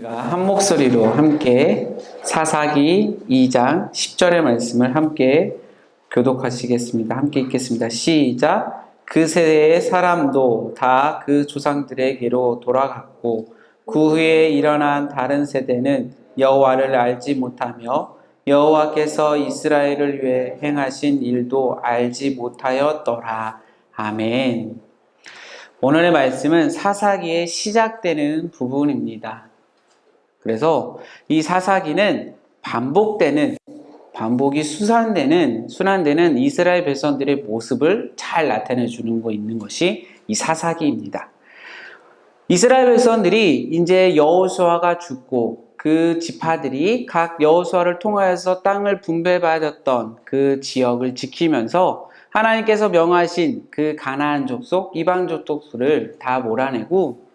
한 목소리로 함께 사사기 2장 10절의 말씀을 함께 교독하시겠습니다. 함께 읽겠습니다. 시작. 그 세대의 사람도 다 그 조상들에게로 돌아갔고 그 후에 일어난 다른 세대는 여호와를 알지 못하며 여호와께서 이스라엘을 위해 행하신 일도 알지 못하였더라. 아멘. 오늘의 말씀은 사사기에 시작되는 부분입니다. 그래서 이 사사기는 반복이 순환되는 이스라엘 백성들의 모습을 잘 나타내 주는 거 있는 것이 이 사사기입니다. 이스라엘 백성들이 이제 여호수아가 죽고 그 지파들이 각 여호수아를 통하여서 땅을 분배받았던 그 지역을 지키면서 하나님께서 명하신 그 가나안 족속, 이방 족속들을 다 몰아내고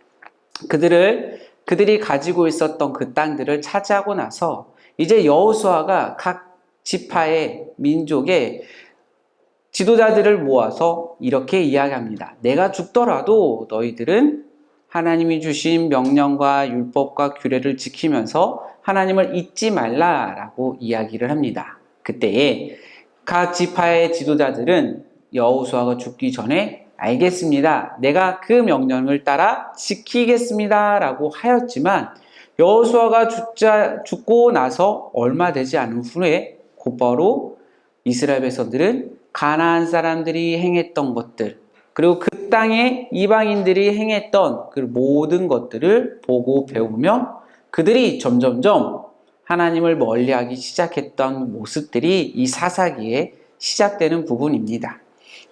그들이 가지고 있었던 그 땅들을 차지하고 나서 이제 여호수아가 각 지파의 민족의 지도자들을 모아서 이렇게 이야기합니다. 내가 죽더라도 너희들은 하나님이 주신 명령과 율법과 규례를 지키면서 하나님을 잊지 말라라고 이야기를 합니다. 그때에 각 지파의 지도자들은 여호수아가 죽기 전에 알겠습니다. 내가 그 명령을 따라 지키겠습니다. 라고 하였지만 여호수아가 죽고 나서 얼마 되지 않은 후에 곧바로 이스라엘 백성들은 가나안 사람들이 행했던 것들 그리고 그 땅에 이방인들이 행했던 그 모든 것들을 보고 배우며 그들이 점점점 하나님을 멀리하기 시작했던 모습들이 이 사사기에 시작되는 부분입니다.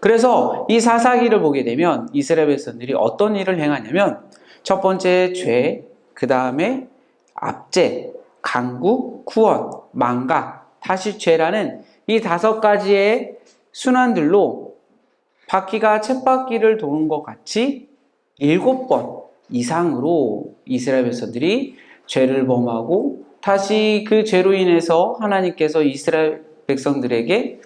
그래서 이 사사기를 보게 되면 이스라엘 백성들이 어떤 일을 행하냐면 첫 번째 죄, 그 다음에 압제, 강구, 구원, 망각, 다시 죄라는 이 5가지의 순환들로 바퀴가 쳇바퀴를 도는 것 같이 7번 이상으로 이스라엘 백성들이 죄를 범하고 다시 그 죄로 인해서 하나님께서 이스라엘 백성들에게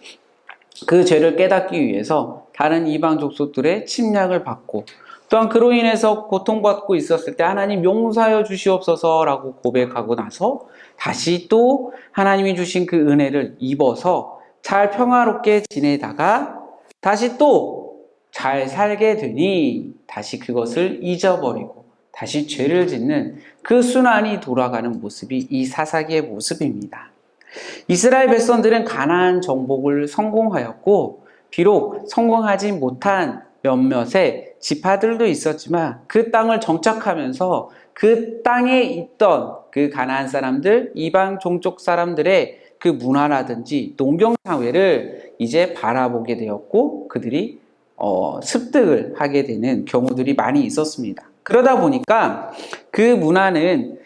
그 죄를 깨닫기 위해서 다른 이방 족속들의 침략을 받고 또한 그로 인해서 고통받고 있었을 때 하나님 용서하여 주시옵소서라고 고백하고 나서 다시 또 하나님이 주신 그 은혜를 입어서 잘 평화롭게 지내다가 다시 또 잘 살게 되니 다시 그것을 잊어버리고 다시 죄를 짓는 그 순환이 돌아가는 모습이 이 사사기의 모습입니다. 이스라엘 백성들은 가나안 정복을 성공하였고 비록 성공하지 못한 몇몇의 지파들도 있었지만 그 땅을 정착하면서 그 땅에 있던 그 가나안 사람들, 이방 종족 사람들의 그 문화라든지 농경사회를 이제 바라보게 되었고 그들이 습득을 하게 되는 경우들이 많이 있었습니다. 그러다 보니까 그 문화는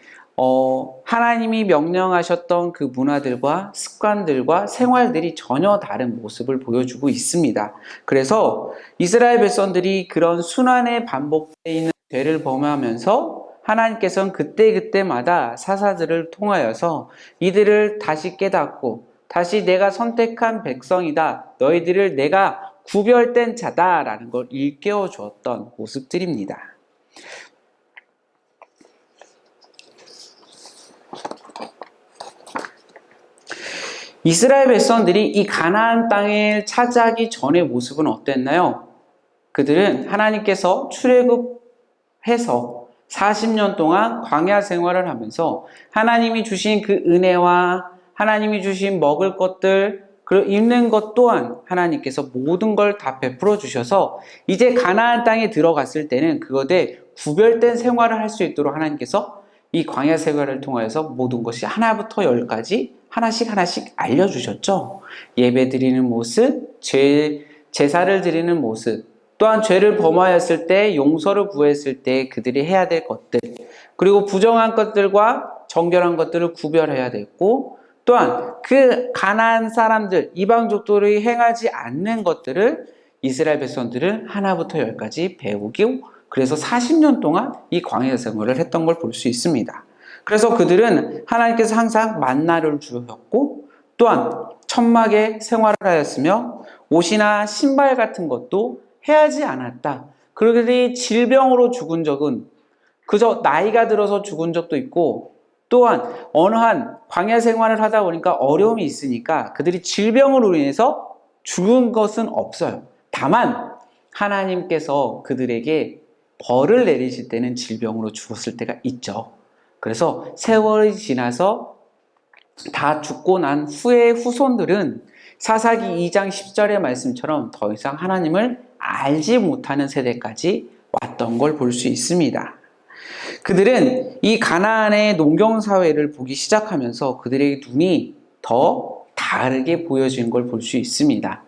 하나님이 명령하셨던 그 문화들과 습관들과 생활들이 전혀 다른 모습을 보여주고 있습니다. 그래서 이스라엘 백성들이 그런 순환에 반복되어 있는 죄를 범하면서 하나님께서는 그때그때마다 사사들을 통하여서 이들을 다시 깨닫고 다시 내가 선택한 백성이다. 너희들을 내가 구별된 자다라는 걸 일깨워 주었던 모습들입니다. 이스라엘 백성들이 이 가나안 땅을 차지하기 전의 모습은 어땠나요? 그들은 하나님께서 출애굽해서 40년 동안 광야 생활을 하면서 하나님이 주신 그 은혜와 하나님이 주신 먹을 것들 그리고 입는 것 또한 하나님께서 모든 걸 다 베풀어 주셔서 이제 가나안 땅에 들어갔을 때는 그것에 구별된 생활을 할 수 있도록 하나님께서 이 광야 생활을 통해서 모든 것이 하나부터 10까지 하나씩 알려주셨죠. 예배 드리는 모습, 제사를 드리는 모습, 또한 죄를 범하였을 때 용서를 구했을 때 그들이 해야 될 것들, 그리고 부정한 것들과 정결한 것들을 구별해야 됐고 또한 그 가나안 사람들, 이방족들이 행하지 않는 것들을 이스라엘 백성들은 하나부터 10까지 배우고 그래서 40년 동안 이 광야 생활을 했던 걸 볼 수 있습니다. 그래서 그들은 하나님께서 항상 만나를 주셨고 또한 천막에 생활을 하였으며 옷이나 신발 같은 것도 해하지 않았다. 그들이 질병으로 죽은 적은 그저 나이가 들어서 죽은 적도 있고 또한 어느 한 광야 생활을 하다 보니까 어려움이 있으니까 그들이 질병으로 인해서 죽은 것은 없어요. 다만 하나님께서 그들에게 벌을 내리실 때는 질병으로 죽었을 때가 있죠. 그래서 세월이 지나서 다 죽고 난 후에 후손들은 사사기 2장 10절의 말씀처럼 더 이상 하나님을 알지 못하는 세대까지 왔던 걸 볼 수 있습니다. 그들은 이 가나안의 농경사회를 보기 시작하면서 그들의 눈이 더 다르게 보여진 걸 볼 수 있습니다.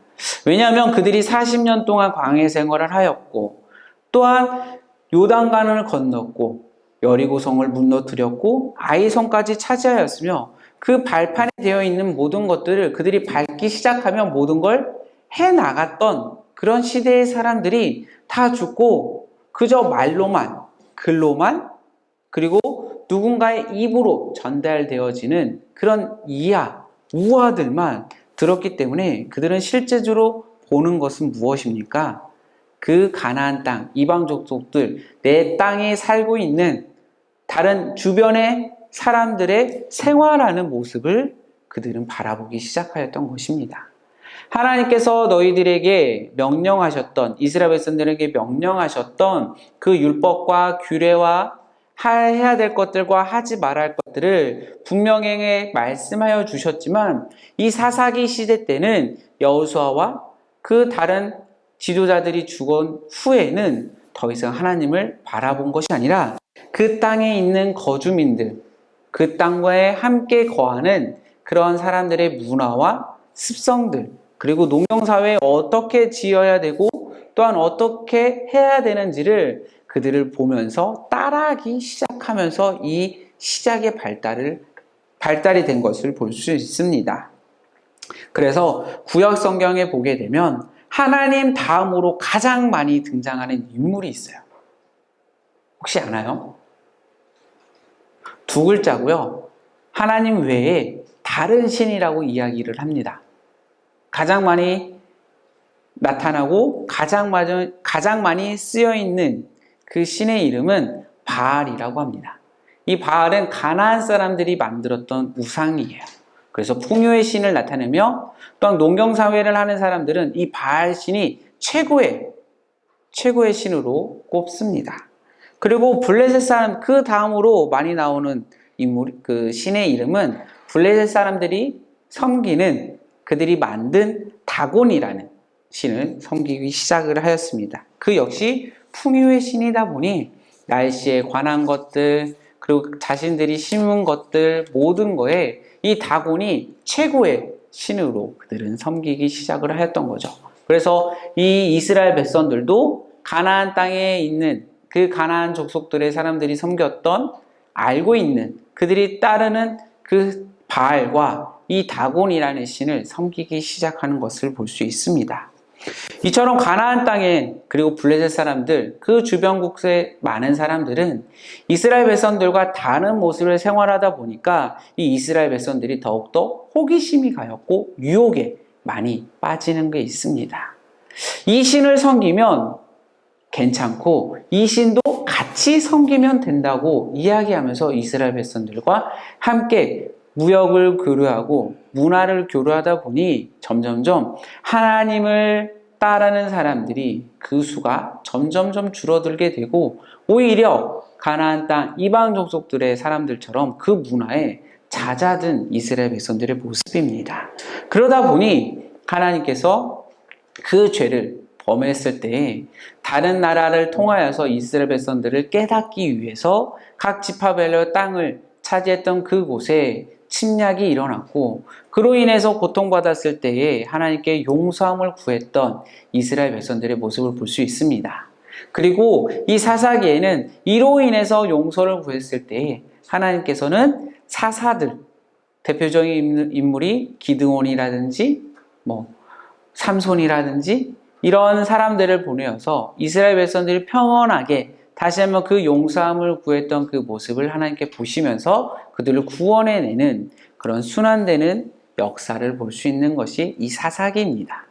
왜냐하면 그들이 40년 동안 광야 생활을 하였고 또한 요단강을 건넜고 여리고성을 무너뜨렸고 아이성까지 차지하였으며 그 발판에 되어 있는 모든 것들을 그들이 밟기 시작하면 모든 걸 해나갔던 그런 시대의 사람들이 다 죽고 그저 말로만 글로만 그리고 누군가의 입으로 전달되어지는 그런 우화들만 들었기 때문에 그들은 실제적으로 보는 것은 무엇입니까? 그 가나안 땅, 이방 족속들, 내 땅에 살고 있는 다른 주변의 사람들의 생활하는 모습을 그들은 바라보기 시작하였던 것입니다. 하나님께서 너희들에게 명령하셨던, 이스라엘 백성들에게 명령하셨던 그 율법과 규례와 해야 될 것들과 하지 말아야 할 것들을 분명히 말씀하여 주셨지만 이 사사기 시대 때는 여호수아와 그 다른 지도자들이 죽은 후에는 더 이상 하나님을 바라본 것이 아니라 그 땅에 있는 거주민들, 그 땅과에 함께 거하는 그런 사람들의 문화와 습성들, 그리고 농경사회에 어떻게 지어야 되고 또한 어떻게 해야 되는지를 그들을 보면서 따라하기 시작하면서 이 시작의 발달이 된 것을 볼 수 있습니다. 그래서 구약 성경에 보게 되면 하나님 다음으로 가장 많이 등장하는 인물이 있어요. 혹시 아나요? 두 글자고요. 하나님 외에 다른 신이라고 이야기를 합니다. 가장 많이 나타나고 가장 많이 쓰여 있는 그 신의 이름은 바알이라고 합니다. 이 바알은 가나안 사람들이 만들었던 우상이에요. 그래서 풍요의 신을 나타내며 또한 농경사회를 하는 사람들은 이 바알 신이 최고의 신으로 꼽습니다. 그리고 블레셋 사람, 그 다음으로 많이 나오는 그 신의 이름은 블레셋 사람들이 섬기는 그들이 만든 다곤이라는 신을 섬기기 시작을 하였습니다. 그 역시 풍요의 신이다 보니 날씨에 관한 것들 그리고 자신들이 심은 것들 모든 거에 이 다곤이 최고의 신으로 그들은 섬기기 시작을 하였던 거죠. 그래서 이 이스라엘 백성들도 가나안 땅에 있는 그 가나안 족속들의 사람들이 섬겼던 알고 있는 그들이 따르는 그 바알과 이 다곤이라는 신을 섬기기 시작하는 것을 볼 수 있습니다. 이처럼 가나안 땅에 그리고 블레셋 사람들 그 주변국의 많은 사람들은 이스라엘 백성들과 다른 모습을 생활하다 보니까 이 이스라엘 백성들이 더욱더 호기심이 가였고 유혹에 많이 빠지는 게 있습니다. 이 신을 섬기면 괜찮고 이 신도 같이 섬기면 된다고 이야기하면서 이스라엘 백성들과 함께 무역을 교류하고 문화를 교류하다 보니 점점점 하나님을 따르는 사람들이 그 수가 점점점 줄어들게 되고 오히려 가나안 땅 이방 족속들의 사람들처럼 그 문화에 잦아든 이스라엘 백성들의 모습입니다. 그러다 보니 하나님께서 그 죄를 범했을 때 다른 나라를 통하여서 이스라엘 백성들을 깨닫기 위해서 각 지파별로 땅을 차지했던 그곳에 침략이 일어났고 그로 인해서 고통받았을 때에 하나님께 용서함을 구했던 이스라엘 백성들의 모습을 볼 수 있습니다. 그리고 이 사사기에는 이로 인해서 용서를 구했을 때에 하나님께서는 사사들, 대표적인 인물이 기드온이라든지 삼손이라든지 이런 사람들을 보내어서 이스라엘 백성들이 평온하게 다시 한번 그 용서함을 구했던 그 모습을 하나님께 보시면서 그들을 구원해내는 그런 순환되는 역사를 볼 수 있는 것이 이 사사기입니다.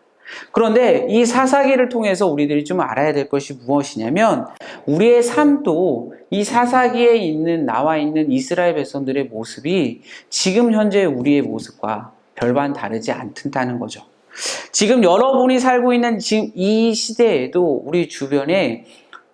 그런데 이 사사기를 통해서 우리들이 좀 알아야 될 것이 무엇이냐면 우리의 삶도 이 사사기에 있는 나와 있는 이스라엘 백성들의 모습이 지금 현재 우리의 모습과 별반 다르지 않다는 거죠. 지금 여러분이 살고 있는 지금 이 시대에도 우리 주변에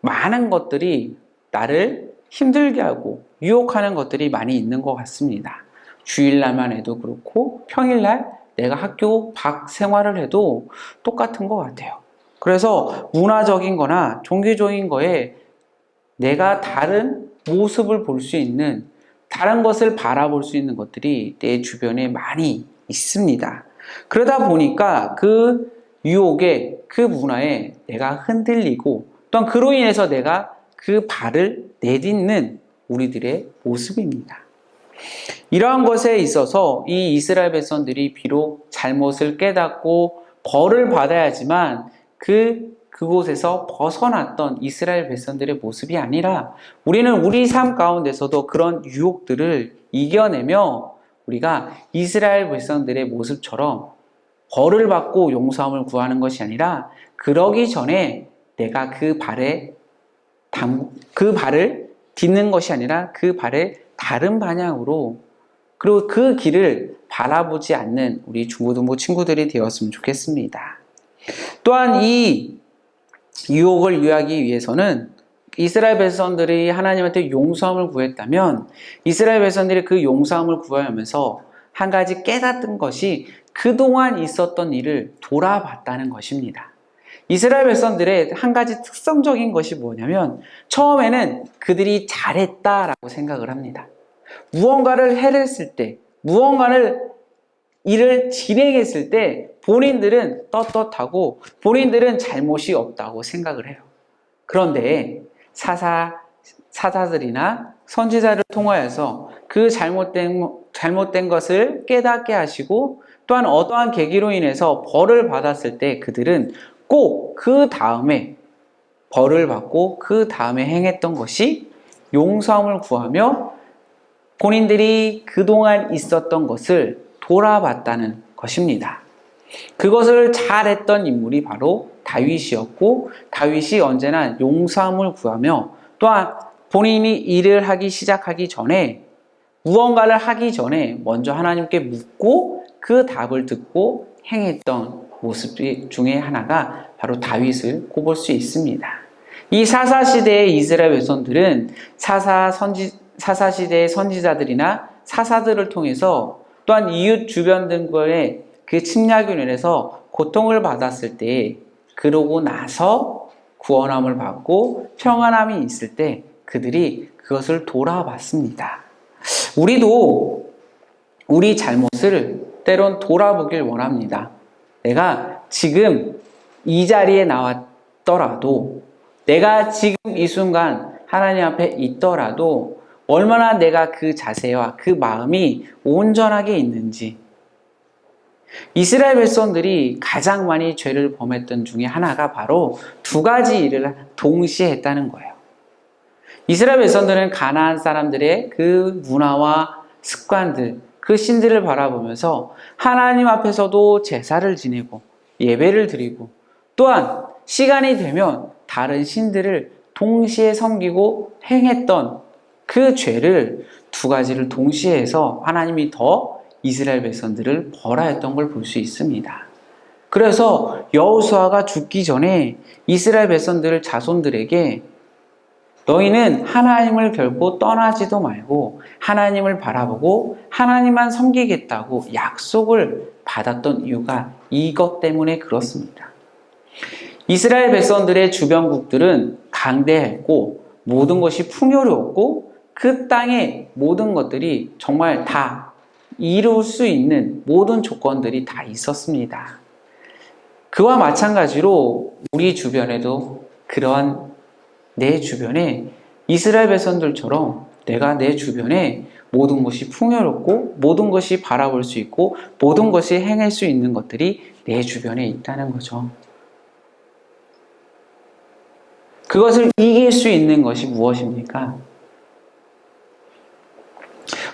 많은 것들이 나를 힘들게 하고 유혹하는 것들이 많이 있는 것 같습니다. 주일날만 해도 그렇고 평일날 내가 학교 밖 생활을 해도 똑같은 것 같아요. 그래서 문화적인 거나 종교적인 거에 내가 다른 모습을 볼 수 있는, 다른 것을 바라볼 수 있는 것들이 내 주변에 많이 있습니다. 그러다 보니까 그 유혹에, 그 문화에 내가 흔들리고 또한 그로 인해서 내가 그 발을 내딛는 우리들의 모습입니다. 이러한 것에 있어서 이 이스라엘 백성들이 비록 잘못을 깨닫고 벌을 받아야지만 그곳에서 벗어났던 이스라엘 백성들의 모습이 아니라 우리는 우리 삶 가운데서도 그런 유혹들을 이겨내며 우리가 이스라엘 백성들의 모습처럼 벌을 받고 용서함을 구하는 것이 아니라 그러기 전에 내가 그 발을 딛는 것이 아니라 그 발을 다른 방향으로 그리고 그 길을 바라보지 않는 우리 중고등부 친구들이 되었으면 좋겠습니다. 또한 이 유혹을 유하기 위해서는 이스라엘 백성들이 하나님한테 용서함을 구했다면 이스라엘 백성들이 그 용서함을 구하면서 한 가지 깨닫던 것이 그동안 있었던 일을 돌아봤다는 것입니다. 이스라엘 백성들의 한 가지 특성적인 것이 뭐냐면 처음에는 그들이 잘했다라고 생각을 합니다. 무언가를 해냈을 때, 무언가를 일을 진행했을 때 본인들은 떳떳하고 본인들은 잘못이 없다고 생각을 해요. 그런데 사사들이나 선지자를 통하여서 그 잘못된 것을 깨닫게 하시고 또한 어떠한 계기로 인해서 벌을 받았을 때 그들은 꼭 그 다음에 벌을 받고 그 다음에 행했던 것이 용서함을 구하며 본인들이 그동안 있었던 것을 돌아봤다는 것입니다. 그것을 잘했던 인물이 바로 다윗이었고 다윗이 언제나 용서함을 구하며 또한 본인이 일을 하기 시작하기 전에 무언가를 하기 전에 먼저 하나님께 묻고 그 답을 듣고 행했던 모습 중에 하나가 바로 다윗을 꼽을 수 있습니다. 이 사사시대의 이스라엘 백성들은 사사시대의 선지자들이나 사사들을 통해서 또한 이웃 주변 등과의 그 침략으로 인해서 고통을 받았을 때 그러고 나서 구원함을 받고 평안함이 있을 때 그들이 그것을 돌아봤습니다. 우리도 우리 잘못을 때론 돌아보길 원합니다. 내가 지금 이 자리에 나왔더라도 내가 지금 이 순간 하나님 앞에 있더라도 얼마나 내가 그 자세와 그 마음이 온전하게 있는지 이스라엘 백성들이 가장 많이 죄를 범했던 중에 하나가 바로 두 가지 일을 동시에 했다는 거예요. 이스라엘 백성들은 가나안 사람들의 그 문화와 습관들, 그 신들을 바라보면서 하나님 앞에서도 제사를 지내고 예배를 드리고 또한 시간이 되면 다른 신들을 동시에 섬기고 행했던 그 죄를 두 가지를 동시에 해서 하나님이 더 이스라엘 백성들을 벌하였던 걸 볼 수 있습니다. 그래서 여호수아가 죽기 전에 이스라엘 백성들 자손들에게 너희는 하나님을 결코 떠나지도 말고 하나님을 바라보고 하나님만 섬기겠다고 약속을 받았던 이유가 이것 때문에 그렇습니다. 이스라엘 백성들의 주변국들은 강대했고 모든 것이 풍요로웠고 그 땅의 모든 것들이 정말 다 이룰 수 있는 모든 조건들이 다 있었습니다. 그와 마찬가지로 우리 주변에도 그러한 내 주변에 이스라엘 백성들처럼 내가 내 주변에 모든 것이 풍요롭고 모든 것이 바라볼 수 있고 모든 것이 행할 수 있는 것들이 내 주변에 있다는 거죠. 그것을 이길 수 있는 것이 무엇입니까?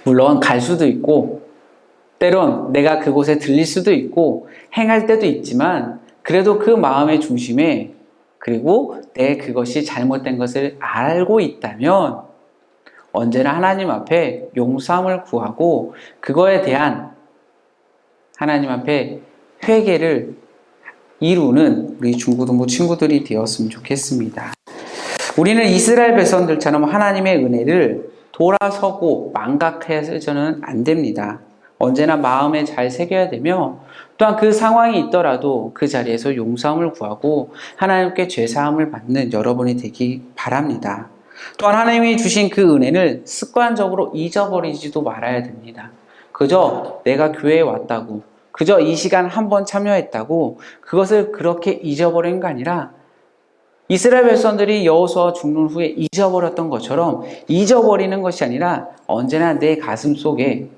물론 갈 수도 있고 때론 내가 그곳에 들릴 수도 있고 행할 때도 있지만 그래도 그 마음의 중심에 그리고 내 그것이 잘못된 것을 알고 있다면 언제나 하나님 앞에 용서함을 구하고 그거에 대한 하나님 앞에 회개를 이루는 우리 중고등부 친구들이 되었으면 좋겠습니다. 우리는 이스라엘 백성들처럼 하나님의 은혜를 돌아서고 망각해서는 안 됩니다. 언제나 마음에 잘 새겨야 되며 또한 그 상황이 있더라도 그 자리에서 용서함을 구하고 하나님께 죄사함을 받는 여러분이 되기 바랍니다. 또한 하나님이 주신 그 은혜를 습관적으로 잊어버리지도 말아야 됩니다. 그저 내가 교회에 왔다고, 그저 이 시간 한번 참여했다고 그것을 그렇게 잊어버리는 게 아니라 이스라엘 백성들이 여호수아 죽는 후에 잊어버렸던 것처럼 잊어버리는 것이 아니라 언제나 내 가슴 속에,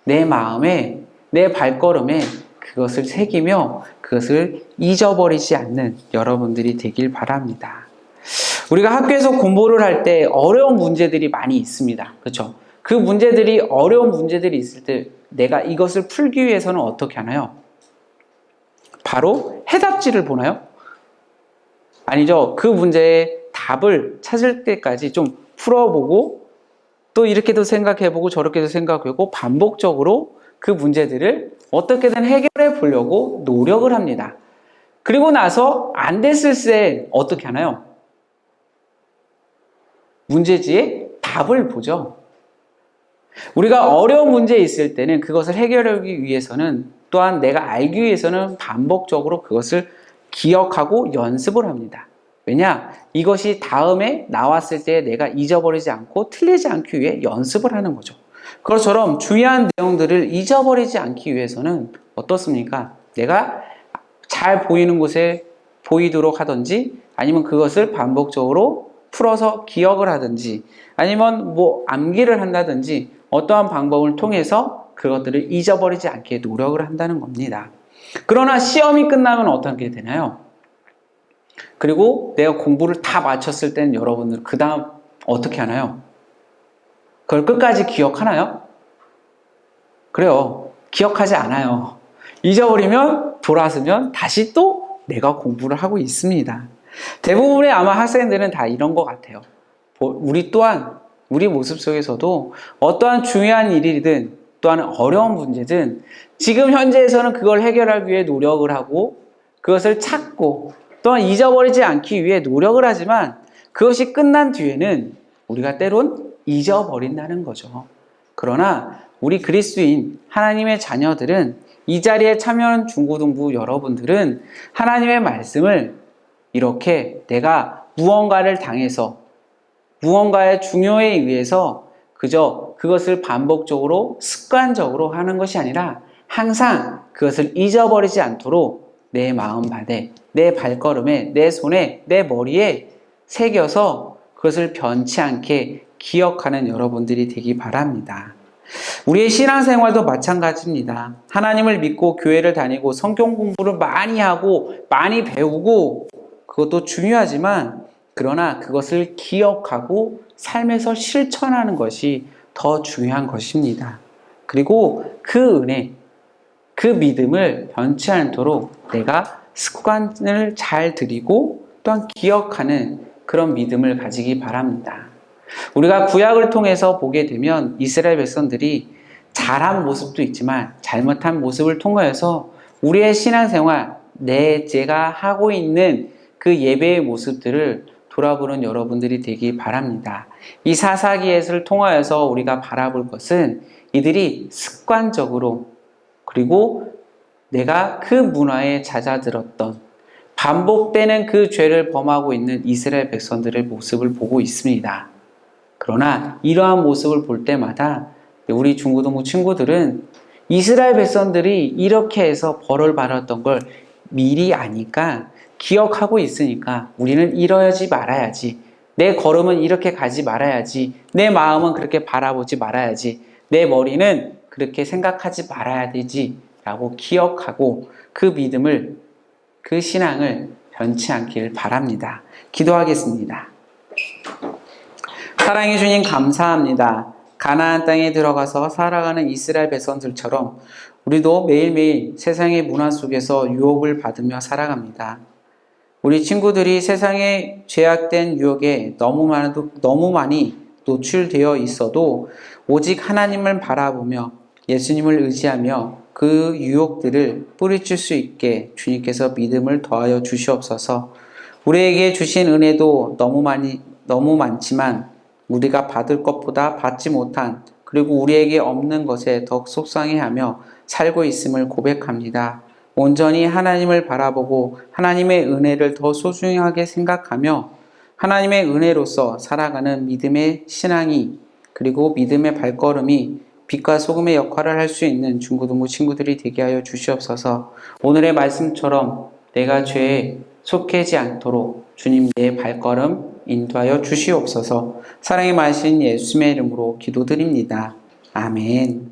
내 마음에, 내 발걸음에 그것을 새기며 그것을 잊어버리지 않는 여러분들이 되길 바랍니다. 우리가 학교에서 공부를 할 때 어려운 문제들이 많이 있습니다. 그렇죠? 그 문제들이 어려운 문제들이 있을 때 내가 이것을 풀기 위해서는 어떻게 하나요? 바로 해답지를 보나요? 아니죠. 그 문제의 답을 찾을 때까지 좀 풀어보고 또 이렇게도 생각해보고 저렇게도 생각해보고 반복적으로 그 문제들을 어떻게든 해결해 보려고 노력을 합니다. 그리고 나서 안 됐을 때 어떻게 하나요? 문제지의 답을 보죠. 우리가 어려운 문제 있을 때는 그것을 해결하기 위해서는 또한 내가 알기 위해서는 반복적으로 그것을 기억하고 연습을 합니다. 왜냐? 이것이 다음에 나왔을 때 내가 잊어버리지 않고 틀리지 않기 위해 연습을 하는 거죠. 그것처럼 중요한 내용들을 잊어버리지 않기 위해서는 어떻습니까? 내가 잘 보이는 곳에 보이도록 하든지 아니면 그것을 반복적으로 풀어서 기억을 하든지 아니면 암기를 한다든지 어떠한 방법을 통해서 그것들을 잊어버리지 않게 노력을 한다는 겁니다. 그러나 시험이 끝나면 어떻게 되나요? 그리고 내가 공부를 다 마쳤을 때는 여러분들 그 다음 어떻게 하나요? 그걸 끝까지 기억하나요? 그래요. 기억하지 않아요. 잊어버리면 돌아서면 다시 또 내가 공부를 하고 있습니다. 대부분의 아마 학생들은 다 이런 것 같아요. 우리 또한 우리 모습 속에서도 어떠한 중요한 일이든 또한 어려운 문제든 지금 현재에서는 그걸 해결하기 위해 노력을 하고 그것을 찾고 또한 잊어버리지 않기 위해 노력을 하지만 그것이 끝난 뒤에는 우리가 때론 잊어버린다는 거죠. 그러나 우리 그리스도인 하나님의 자녀들은 이 자리에 참여하는 중고등부 여러분들은 하나님의 말씀을 이렇게 내가 무언가를 당해서 무언가의 중요에 의해서 그저 그것을 반복적으로 습관적으로 하는 것이 아니라 항상 그것을 잊어버리지 않도록 내 마음밭에, 내 발걸음에, 내 손에, 내 머리에 새겨서 그것을 변치 않게 기억하는 여러분들이 되기 바랍니다. 우리의 신앙생활도 마찬가지입니다. 하나님을 믿고 교회를 다니고 성경 공부를 많이 하고 많이 배우고 그것도 중요하지만 그러나 그것을 기억하고 삶에서 실천하는 것이 더 중요한 것입니다. 그리고 그 은혜, 그 믿음을 변치 않도록 내가 습관을 잘 들이고 또한 기억하는 그런 믿음을 가지기 바랍니다. 우리가 구약을 통해서 보게 되면 이스라엘 백성들이 잘한 모습도 있지만 잘못한 모습을 통하여서 우리의 신앙생활, 제가 하고 있는 그 예배의 모습들을 돌아보는 여러분들이 되기 바랍니다. 이 사사기에서를 통하여서 우리가 바라볼 것은 이들이 습관적으로 그리고 내가 그 문화에 잦아들었던 반복되는 그 죄를 범하고 있는 이스라엘 백성들의 모습을 보고 있습니다. 그러나 이러한 모습을 볼 때마다 우리 중고등부 친구들은 이스라엘 백성들이 이렇게 해서 벌을 받았던 걸 미리 아니까 기억하고 있으니까 우리는 이러지 말아야지. 내 걸음은 이렇게 가지 말아야지. 내 마음은 그렇게 바라보지 말아야지. 내 머리는 그렇게 생각하지 말아야 되지. 라고 기억하고 그 믿음을, 그 신앙을 변치 않기를 바랍니다. 기도하겠습니다. 사랑해 주님 감사합니다. 가나안 땅에 들어가서 살아가는 이스라엘 백성들처럼 우리도 매일매일 세상의 문화 속에서 유혹을 받으며 살아갑니다. 우리 친구들이 세상의 죄악된 유혹에 너무 많이 노출되어 있어도 오직 하나님을 바라보며 예수님을 의지하며 그 유혹들을 뿌리칠 수 있게 주님께서 믿음을 더하여 주시옵소서. 우리에게 주신 은혜도 너무 많지만 우리가 받을 것보다 받지 못한, 그리고 우리에게 없는 것에 더 속상해하며 살고 있음을 고백합니다. 온전히 하나님을 바라보고 하나님의 은혜를 더 소중하게 생각하며 하나님의 은혜로서 살아가는 믿음의 신앙이, 그리고 믿음의 발걸음이 빛과 소금의 역할을 할 수 있는 중고등부 친구들이 되게 하여 주시옵소서. 오늘의 말씀처럼 내가 죄에 속해지 않도록 주님 내 발걸음 인도하여 주시옵소서. 사랑의 마신 예수님의 이름으로 기도드립니다. 아멘.